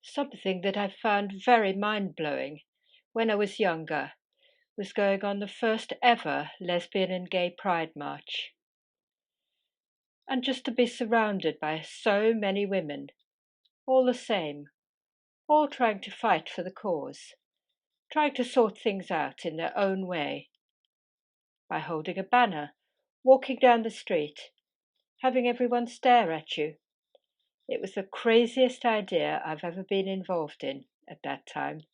Something that I found very mind-blowing when I was younger was going on the first ever lesbian and gay pride march. And just to be surrounded by so many women, all the same, all trying to fight for the cause, trying to sort things out in their own way, by holding a banner, walking down the street, having everyone stare at you. It was the craziest idea I've ever been involved in at that time,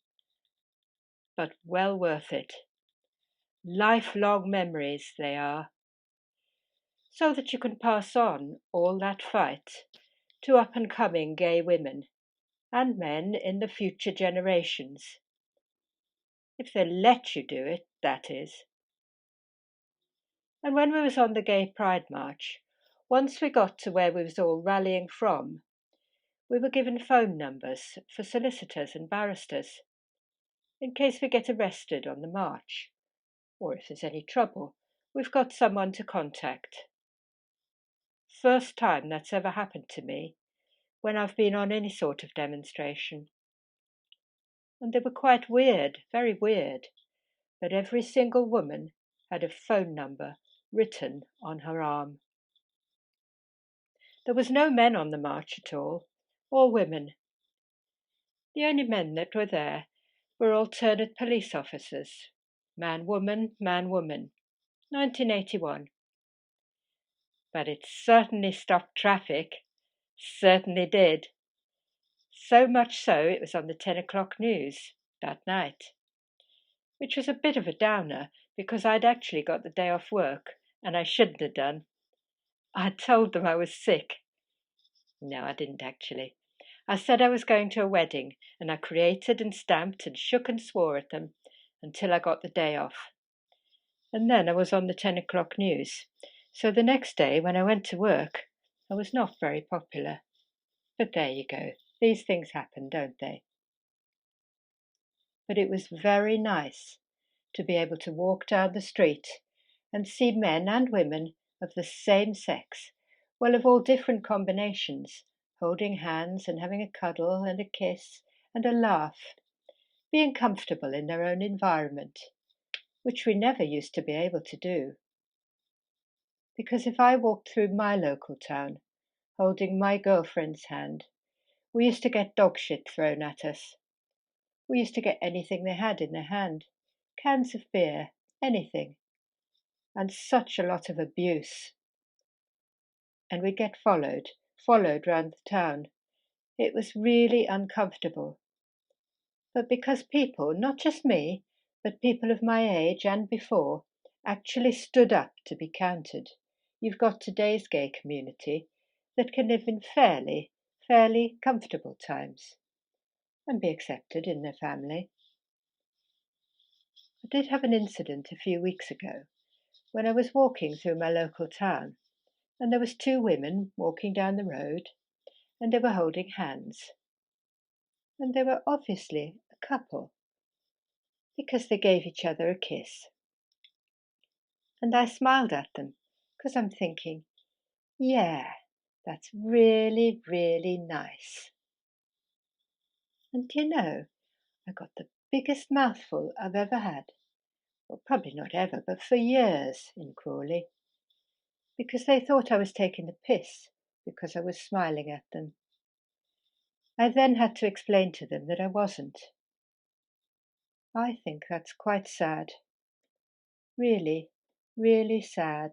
but well worth it. Lifelong memories they are, so that you can pass on all that fight to up-and-coming gay women and men in the future generations. If they let you do it, that is. And when we was on the Gay Pride March, once we got to where we was all rallying from, we were given phone numbers for solicitors and barristers, in case we get arrested on the march, or if there's any trouble, we've got someone to contact. First time that's ever happened to me when I've been on any sort of demonstration. And they were quite weird, very weird, but every single woman had a phone number written on her arm. There was no men on the march at all women. The only men that were there were alternate police officers, man, woman, 1981. But it certainly stopped traffic, certainly did. So much so it was on the 10 o'clock news that night, which was a bit of a downer because I'd actually got the day off work and I shouldn't have done. I'd told them I was sick. No, I didn't actually. I said I was going to a wedding and I created and stamped and shook and swore at them until I got the day off. And then I was on the 10 o'clock news. So the next day when I went to work, I was not very popular. But there you go. These things happen, don't they? But it was very nice to be able to walk down the street and see men and women of the same sex, well, of all different combinations, holding hands and having a cuddle and a kiss and a laugh, being comfortable in their own environment, which we never used to be able to do. Because if I walked through my local town, holding my girlfriend's hand, we used to get dog shit thrown at us. We used to get anything they had in their hand, cans of beer, anything, and such a lot of abuse. And we'd get followed round the town. It was really uncomfortable. But because people, not just me, but people of my age and before, actually stood up to be counted, you've got today's gay community that can live in fairly comfortable times and be accepted in their family. I did have an incident a few weeks ago when I was walking through my local town, and there was two women walking down the road, and they were holding hands. And they were obviously a couple, because they gave each other a kiss. And I smiled at them, because I'm thinking, yeah, that's really, really nice. And do you know, I got the biggest mouthful I've ever had. Well, probably not ever, but for years in Crawley. Because they thought I was taking the piss because I was smiling at them. I then had to explain to them that I wasn't. I think that's quite sad. Really, really sad.